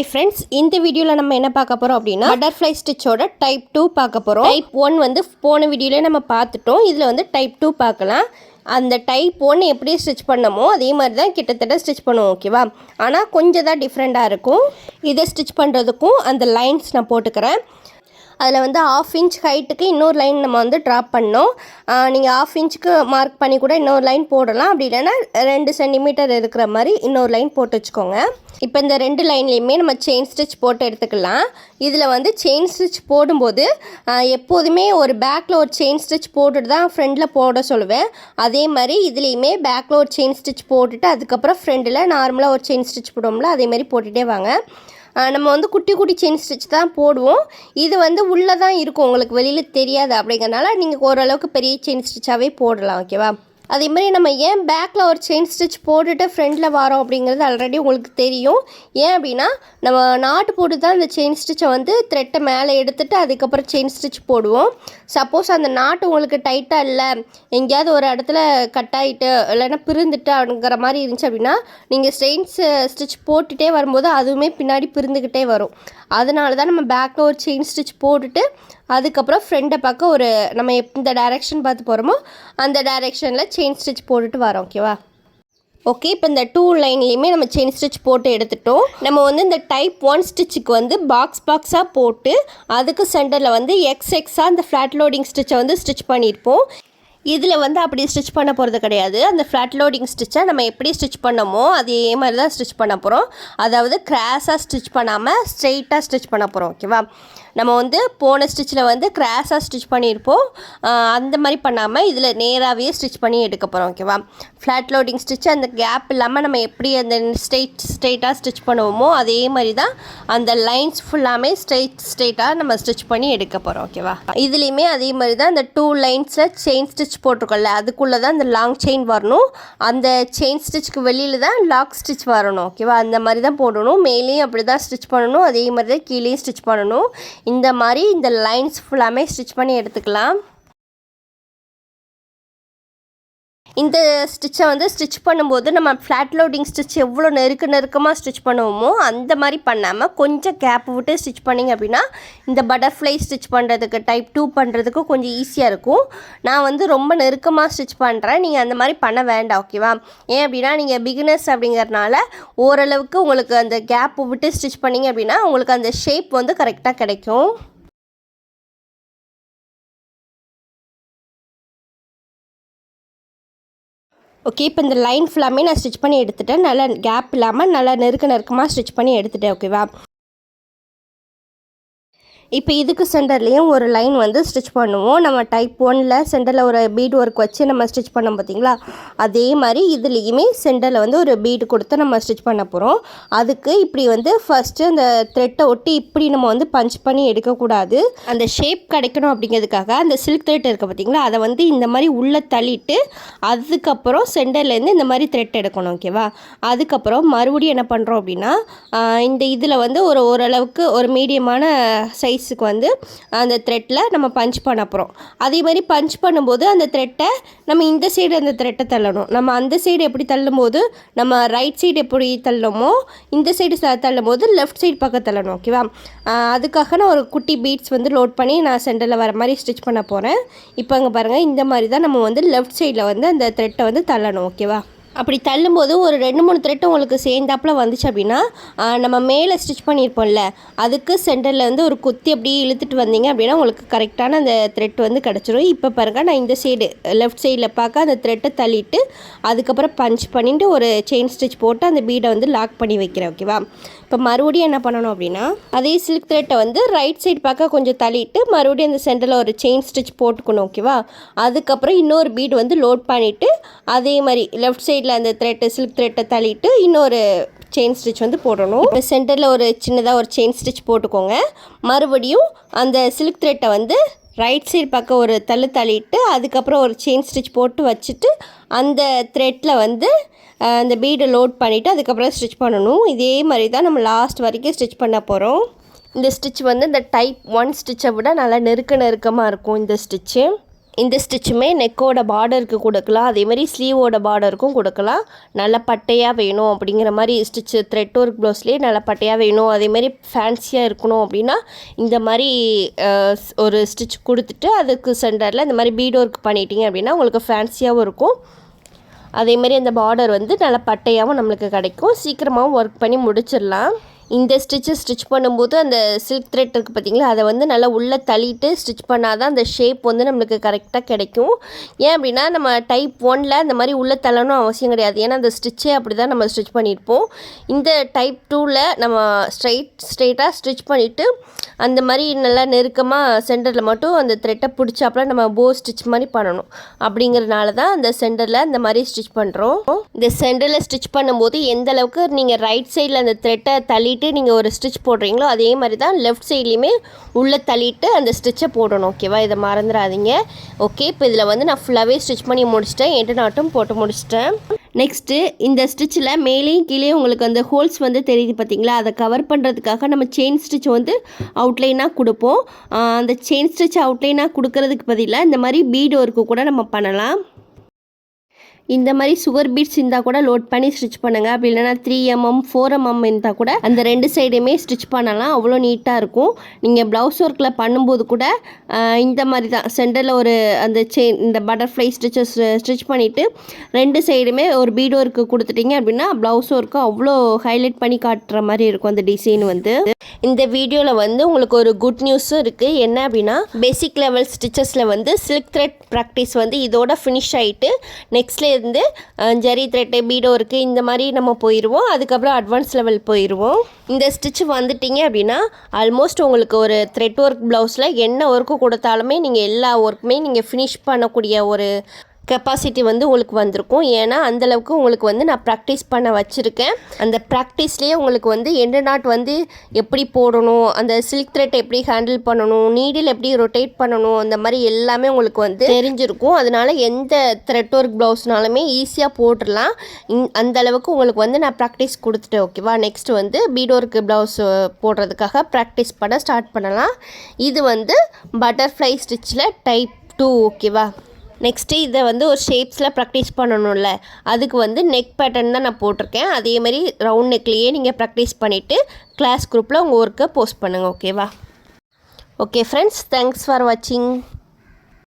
Hi friends, இந்த வீடியோல நம்ம என்ன பார்க்க போறோம் அப்படினா பட்டர்ஃப்ளை ஸ்டிச்சோட டைப் 2 பார்க்க போறோம். டைப் 1 வந்து போன வீடியோல நம்ம பார்த்துட்டோம். இதுல வந்து டைப் 2 பார்க்கலாம். அந்த டைப் 1 எப்படி ஸ்டிச் பண்ணமோ அதே மாதிரி தான் கிட்டத்தட்ட ஸ்டிச் பண்ணுவோம், ஓகேவா? ஆனா கொஞ்சம் தான் டிஃபரெண்டா இருக்கும். இதை ஸ்டிச் பண்றதுக்கும் அந்த லைன்ஸ் நான் போட்டுக்கறேன். அதில் வந்து 1/2 இன்ச் ஹைட்டுக்கு இன்னொரு லைன் நம்ம வந்து ட்ராப் பண்ணோம். நீங்கள் 1/2 இன்ச்சுக்கு மார்க் பண்ணி கூட இன்னொரு லைன் போடலாம். அப்படி இல்லைன்னா 2 சென்டிமீட்டர் இருக்கிற மாதிரி இன்னொரு லைன் போட்டு வச்சுக்கோங்க. இப்போ இந்த 2 லைன்லேயுமே நம்ம செயின் ஸ்டிச் போட்டு எடுத்துக்கலாம். இதில் வந்து செயின் ஸ்டிச் போடும்போது எப்போதுமே ஒரு பேக்கில் ஒரு செயின் ஸ்டிச் போட்டுட்டு தான் ஃப்ரண்டில் போட சொல்லுவேன். அதே மாதிரி இதுலேயுமே பேக்கில் ஒரு செயின் ஸ்டிச் போட்டுட்டு அதுக்கப்புறம் ஃப்ரண்டில் நார்மலாக ஒரு செயின் ஸ்டிச் போடுவோம்ல, அதேமாதிரி போட்டுகிட்டே வாங்க. நம்ம வந்து குட்டி குட்டி செயின் ஸ்டிச் தான் போடுவோம். இது வந்து உள்ளே தான் இருக்கும், உங்களுக்கு வெளியில் தெரியாது. அப்படிங்கிறனால நீங்கள் ஓரளவுக்கு பெரிய செயின் ஸ்டிச்சாகவே போடலாம், ஓகேவா? அதே மாதிரி நம்ம ஏன் பேக்கில் ஒரு செயின் ஸ்டிச் போட்டுட்டு ஃப்ரண்டில் வரோம் அப்படிங்கிறது ஆல்ரெடி உங்களுக்கு தெரியும். ஏன் அப்படின்னா நம்ம நாட்டு போட்டு தான் அந்த செயின் ஸ்டிச்சை வந்து த்ரெட்டை மேலே எடுத்துகிட்டு அதுக்கப்புறம் செயின் ஸ்டிச் போடுவோம். சப்போஸ் அந்த நாட்டு உங்களுக்கு டைட்டாக இல்லை, எங்கேயாவது ஒரு இடத்துல கட் ஆகிட்டு இல்லைன்னா பிரிந்துட்டு அப்படிங்கிற மாதிரி இருந்துச்சு அப்படின்னா நீங்கள் ஸ்டிச் போட்டுகிட்டே வரும்போது அதுவுமே பின்னாடி பிரிந்துக்கிட்டே வரும். அதனால தான் நம்ம பேக்கில் ஒரு செயின் ஸ்டிச் போட்டுட்டு அதுக்கப்புறம் ஃப்ரெண்டை பார்க்க ஒரு நம்ம எந்த டைரெக்ஷன் பார்த்து போகிறோமோ அந்த டைரெக்ஷனில் செயின் ஸ்டிச் போட்டுட்டு வரோம், ஓகேவா? ஓகே, இப்போ இந்த 2 லைன்லேயுமே நம்ம செயின் ஸ்டிச் போட்டு எடுத்துட்டோம். நம்ம வந்து இந்த டைப் 1 ஸ்டிச்சுக்கு வந்து பாக்ஸாக போட்டு அதுக்கு சென்டரில் வந்து எக்ஸாக அந்த ஃப்ளாட் லோடிங் ஸ்டிச்சை வந்து ஸ்டிச் பண்ணியிருப்போம். இதில் வந்து அப்படி ஸ்டிச் பண்ண போகிறது கிடையாது. அந்த ஃப்ளாட் லோடிங் ஸ்டிச்சை நம்ம எப்படி ஸ்டிச் பண்ணமோ அதே மாதிரி தான் ஸ்டிச் பண்ண போகிறோம். அதாவது கிராஸாக ஸ்டிச் பண்ணாமல் ஸ்ட்ரெயிட்டாக ஸ்டிச் பண்ண போகிறோம், ஓகேவா? நம்ம வந்து போன ஸ்டிச்சில் வந்து கிராஸாக ஸ்டிச் பண்ணியிருப்போம். அந்த மாதிரி பண்ணாமல் இதில் நேராகவே ஸ்டிச் பண்ணி எடுக்க போகிறோம், ஓகேவா? ஃப்ளாட் லோடிங் ஸ்டிச்சு அந்த கேப் இல்லாமல் நம்ம எப்படி அந்த ஸ்ட்ரெயிட்டாக ஸ்டிச் பண்ணுவோமோ அதே மாதிரி தான் அந்த லைன்ஸ் ஃபுல்லாமே ஸ்ட்ரெயிட்டாக நம்ம ஸ்டிச் பண்ணி எடுக்க போகிறோம், ஓகேவா? இதுலேயுமே அதே மாதிரி தான் இந்த 2 லைன்ஸில் செயின் ஸ்டிச் போட்டிருக்கோம்ல, அதுக்குள்ளே தான் இந்த லாங் செயின் வரணும். அந்த செயின் ஸ்டிச்சுக்கு வெளியில் தான் லாக் ஸ்டிச் வரணும், ஓகேவா? அந்த மாதிரி தான் போடணும். மேலேயும் அப்படி தான் ஸ்டிச் பண்ணணும், அதே மாதிரி தான் கீழேயும் ஸ்டிச் பண்ணணும். இந்த மாதிரி இந்த லைன்ஸ் ஃபுல்லாமே ஸ்டிச் பண்ணி எடுத்துக்கலாம். இந்த ஸ்டிச்சை வந்து ஸ்டிச் பண்ணும்போது நம்ம ஃப்ளாட் லோடிங் ஸ்டிச் எவ்வளோ நெருக்கமாக ஸ்டிச் பண்ணுவோமோ அந்த மாதிரி பண்ணாமல் கொஞ்சம் கேப் விட்டு ஸ்டிச் பண்ணிங்க அப்படின்னா இந்த பட்டர்ஃப்ளை ஸ்டிச் பண்ணுறதுக்கு டைப் 2 பண்ணுறதுக்கு கொஞ்சம் ஈஸியாக இருக்கும். நான் வந்து ரொம்ப நெருக்கமாக ஸ்டிச் பண்ணுறேன், நீங்கள் அந்த மாதிரி பண்ண வேண்டாம், ஓகேவா? ஏன் அப்படின்னா நீங்கள் பிகினர்ஸ் அப்படிங்கிறதுனால ஓரளவுக்கு உங்களுக்கு அந்த கேப் விட்டு ஸ்டிச் பண்ணிங்க அப்படின்னா உங்களுக்கு அந்த ஷேப் வந்து கரெக்டாக கிடைக்கும். ஓகே, இப்போ இந்த லைன் ஃபுல்லாமே நான் ஸ்டிச் பண்ணி எடுத்துட்டேன். நல்லா கேப் இல்லாமல் நல்லா நெருக்கமாக ஸ்டிச் பண்ணி எடுத்துட்டேன், ஓகேவா? இப்போ இதுக்கு சென்டர்லேயும் ஒரு லைன் வந்து ஸ்டிச் பண்ணுவோம். நம்ம டைப் 1ல் சென்டரில் ஒரு பீட் ஒர்க் வச்சு நம்ம ஸ்டிச் பண்ணோம் பார்த்தீங்களா, அதே மாதிரி இதுலேயுமே சென்டரில் வந்து ஒரு பீடு கொடுத்து நம்ம ஸ்டிச் பண்ண போகிறோம். அதுக்கு இப்படி வந்து ஃபஸ்ட்டு அந்த த்ரெட்டை ஒட்டி இப்படி நம்ம வந்து பஞ்ச் பண்ணி எடுக்கக்கூடாது. அந்த ஷேப் கிடைக்கணும் அப்படிங்கிறதுக்காக அந்த சில்க் த்ரெட் இருக்குது பார்த்தீங்களா, அதை வந்து இந்த மாதிரி உள்ளே தள்ளிட்டு அதுக்கப்புறம் சென்டர்லேருந்து இந்த மாதிரி த்ரெட் எடுக்கணும், ஓகேவா? அதுக்கப்புறம் மறுபடியும் என்ன பண்ணுறோம் அப்படின்னா இந்த இதில் வந்து ஓரளவுக்கு ஒரு மீடியமான சைஸுக்கு வந்து அந்த த்ரெட்டில் நம்ம பஞ்ச் பண்ண போகிறோம். அதே மாதிரி பஞ்ச் பண்ணும்போது அந்த த்ரெட்டை நம்ம இந்த சைடு அந்த த்ரெட்டை தள்ளணும். நம்ம அந்த சைடு எப்படி தள்ளும்போது நம்ம ரைட் சைடு எப்படி தள்ளணுமோ இந்த சைடு தள்ளும்போது லெஃப்ட் சைடு பக்கம் தள்ளணும், ஓகேவா? அதுக்காக நான் ஒரு குட்டி பீட்ஸ் வந்து லோட் பண்ணி நான் சென்டரில் வர மாதிரி ஸ்டிச் பண்ண போகிறேன். இப்போ அங்கே பாருங்கள், இந்த மாதிரி தான் நம்ம வந்து லெஃப்ட் சைடில் வந்து அந்த த்ரெட்டை வந்து தள்ளணும், ஓகேவா? அப்படி தள்ளும்போது ஒரு 2-3 த்ரெட்டு உங்களுக்கு சேர்ந்தாப்பில் வந்துச்சு அப்படின்னா நம்ம மேலே ஸ்டிச் பண்ணியிருப்போம்ல, அதுக்கு சென்டரில் வந்து ஒரு குத்தி அப்படியே இழுத்துட்டு வந்தீங்க அப்படின்னா உங்களுக்கு கரெக்டான அந்த த்ரெட் வந்து கிடச்சிரும். இப்போ பாருங்கள், நான் இந்த சைடு லெஃப்ட் சைடில் பார்க்க அந்த த்ரெட்டை தள்ளிட்டு அதுக்கப்புறம் பஞ்ச் பண்ணிட்டு ஒரு செயின் ஸ்டிச் போட்டு அந்த பீடை வந்து லாக் பண்ணி வைக்கிறேன், ஓகேவா? இப்போ மறுபடியும் என்ன பண்ணணும் அப்படின்னா அதே சில்க் த்ரெட்டை வந்து ரைட் சைடு பார்க்க கொஞ்சம் தள்ளிட்டு மறுபடியும் அந்த சென்டரில் ஒரு செயின் ஸ்டிச் போட்டுக்கணும், ஓகேவா? அதுக்கப்புறம் இன்னொரு பீடு வந்து லோட் பண்ணிவிட்டு அதே மாதிரி லெஃப்ட் சைடில் அந்த சில்க் த்ரெட்டை தள்ளிட்டு இன்னொரு செயின் ஸ்டிச் வந்து போடணும். இப்போ சென்டரில் ஒரு சின்னதாக ஒரு செயின் ஸ்டிச் போட்டுக்கோங்க. மறுபடியும் அந்த சில்க் த்ரெட்டை வந்து ரைட் சைடு பக்கம் ஒரு தள்ளிட்டு அதுக்கப்புறம் ஒரு செயின் ஸ்டிச் போட்டு வச்சுட்டு அந்த த்ரெட்டில் வந்து அந்த பீடை லோட் பண்ணிவிட்டு அதுக்கப்புறம் ஸ்டிச் பண்ணணும். இதே மாதிரி தான் நம்ம லாஸ்ட் வரைக்கும் ஸ்டிச் பண்ண போகிறோம். இந்த ஸ்டிச் வந்து இந்த டைப் 1 ஸ்டிச்சை விட நல்லா நெருக்கமாக இருக்கும் இந்த ஸ்டிச்சு. இந்த ஸ்டிச்சுமே நெக்கோட பார்டருக்கு கொடுக்கலாம், அதேமாதிரி ஸ்லீவோட பார்டருக்கும் கொடுக்கலாம். நல்ல பட்டையாக வேணும் அப்படிங்கிற மாதிரி ஸ்டிச்சு த்ரெட் ஒர்க் ப்ளவுஸ்லேயே நல்ல பட்டையாக வேணும், அதேமாதிரி ஃபேன்சியாக இருக்கணும் அப்படின்னா இந்த மாதிரி ஒரு ஸ்டிச் கொடுத்துட்டு அதுக்கு சென்டரில் இந்த மாதிரி பீட் ஒர்க் பண்ணிட்டீங்க அப்படின்னா உங்களுக்கு ஃபேன்சியாகவும் இருக்கும். அதேமாதிரி அந்த பார்டர் வந்து நல்ல பட்டையாகவும் நம்மளுக்கு கிடைக்கும், சீக்கிரமாகவும் ஒர்க் பண்ணி முடிச்சிடலாம். இந்த ஸ்டிச் பண்ணும்போது அந்த சில்க் த்ரெட் இருக்குது பார்த்திங்களா, அதை வந்து நல்லா உள்ளே தள்ளிட்டு ஸ்டிச் பண்ணால் தான் அந்த ஷேப் வந்து நம்மளுக்கு கரெக்டாக கிடைக்கும். ஏன் அப்படின்னா நம்ம டைப் 1ல் அந்த மாதிரி உள்ளே தள்ளணும் அவசியம் கிடையாது, ஏன்னா அந்த ஸ்டிச்சே அப்படி தான் நம்ம ஸ்டிச் பண்ணியிருப்போம். இந்த டைப் 2ல் நம்ம ஸ்ட்ரெயிட்டாக ஸ்டிச் பண்ணிவிட்டு அந்த மாதிரி நல்லா நெருக்கமாக சென்டரில் மட்டும் அந்த த்ரெட்டை பிடிச்சாப்புல நம்ம போ ஸ்டிச் மாதிரி பண்ணணும். அப்படிங்கிறதுனால தான் அந்த சென்டரில் இந்த மாதிரி ஸ்டிச் பண்ணுறோம். இந்த சென்டரில் ஸ்டிச் பண்ணும்போது எந்த அளவுக்கு நீங்கள் ரைட் சைடில் அந்த த்ரெட்டை தள்ளிட்டு நீங்கள் ஒரு ஸ்டிச் போடுறீங்களோ அதே மாதிரி தான் லெஃப்ட் சைட்லேயுமே உள்ளே தள்ளிட்டு அந்த ஸ்டிச்சை போடணும். ஓகேவா, இதை மறந்துடாதீங்க. ஓகே, இப்போ இதில் வந்து நான் ஃபுல்லாகவே ஸ்டிச் பண்ணி முடிச்சிட்டேன், எண்டு நாட்டும் போட்டு முடிச்சிட்டேன். நெக்ஸ்ட்டு இந்த ஸ்டிச்சில் மேலேயும் கீழே உங்களுக்கு அந்த ஹோல்ஸ் வந்து தெரியுது பார்த்திங்களா, அதை கவர் பண்ணுறதுக்காக நம்ம செயின் ஸ்டிச் வந்து அவுட்லைனாக கொடுப்போம். அந்த செயின் ஸ்டிச் அவுட்லைனாக கொடுக்கறதுக்கு பதிலாக இந்த மாதிரி பீட் ஒர்க்கு கூட நம்ம பண்ணலாம். இந்த மாதிரி சுகர் பீட்ஸ் இருந்தால் கூட லோட் பண்ணி ஸ்டிச் பண்ணுங்கள், அப்படி இல்லைனா 3mm 4mm இருந்தால் கூட அந்த ரெண்டு சைடுமே ஸ்டிச் பண்ணலாம், அவ்வளோ நீட்டாக இருக்கும். நீங்கள் ப்ளவுஸ் ஒர்க்கில் பண்ணும்போது கூட இந்த மாதிரி தான் சென்டரில் ஒரு அந்த செயின் இந்த பட்டர்ஃப்ளை ஸ்டிச்சஸ் ஸ்டிச் பண்ணிவிட்டு ரெண்டு சைடுமே ஒரு பீட் ஒர்க்கு கொடுத்துட்டிங்க அப்படின்னா ப்ளவுஸ் ஒர்க்கு அவ்வளோ ஹைலைட் பண்ணி காட்டுற மாதிரி இருக்கும் அந்த டிசைன் வந்து. இந்த வீடியோவில் வந்து உங்களுக்கு ஒரு குட் நியூஸும் இருக்குது. என்ன அப்படின்னா பேசிக் லெவல் ஸ்டிச்சஸில் வந்து சில்க் த்ரெட் ப்ராக்டிஸ் வந்து இதோட ஃபினிஷ் ஆகிட்டு நெக்ஸ்ட்லேருந்து ஜரி த்ரெட்டு பீடோ இருக்குது இந்த மாதிரி நம்ம போயிடுவோம். அதுக்கப்புறம் அட்வான்ஸ் லெவல் போயிடுவோம். இந்த ஸ்டிச் வந்துட்டிங்க அப்படின்னா ஆல்மோஸ்ட் உங்களுக்கு ஒரு த்ரெட் ஒர்க் ப்ளவுஸில் என்ன ஒர்க்கு கொடுத்தாலுமே நீங்கள் எல்லா ஒர்க்குமே நீங்கள் ஃபினிஷ் பண்ணக்கூடிய ஒரு கெப்பாசிட்டி வந்து உங்களுக்கு வந்திருக்கும். ஏன்னா அந்தளவுக்கு உங்களுக்கு வந்து நான் ப்ராக்டிஸ் பண்ண வச்சுருக்கேன். அந்த ப்ராக்டிஸ்லேயே உங்களுக்கு வந்து எண்டு நாட் வந்து எப்படி போடணும், அந்த சில்க் த்ரெட் எப்படி ஹேண்டில் பண்ணணும், நீடில் எப்படி ரொட்டேட் பண்ணணும், அந்த மாதிரி எல்லாமே உங்களுக்கு வந்து தெரிஞ்சிருக்கும். அதனால் எந்த த்ரெட் ஒர்க் ப்ளவுஸ்னாலுமே ஈஸியாக போட்டுடலாம். அந்தளவுக்கு உங்களுக்கு வந்து நான் ப்ராக்டிஸ் கொடுத்துட்டேன். ஓகேவா, நெக்ஸ்ட் வந்து பீட் ஒர்க் ப்ளவுஸ் போடுறதுக்காக ப்ராக்டிஸ் பண்ண ஸ்டார்ட் பண்ணலாம். இது வந்து பட்டர்ஃப்ளை ஸ்டிச்சில் டைப் 2. ஓகேவா, நெக்ஸ்ட்டு இதை வந்து ஒரு ஷேப்ஸில் ப்ராக்டிஸ் பண்ணணும்ல, அதுக்கு வந்து நெக் பேட்டர்ன் தான் நான் போட்டிருக்கேன். அதேமாதிரி ரவுண்ட் நெக்லேயே நீங்கள் ப்ராக்டிஸ் பண்ணிவிட்டு கிளாஸ் குரூப்பில் உங்கள் ஒர்க்கை போஸ்ட் பண்ணுங்கள். ஓகேவா, ஓகே ஃப்ரெண்ட்ஸ், தேங்க்ஸ் ஃபார் வாட்சிங்.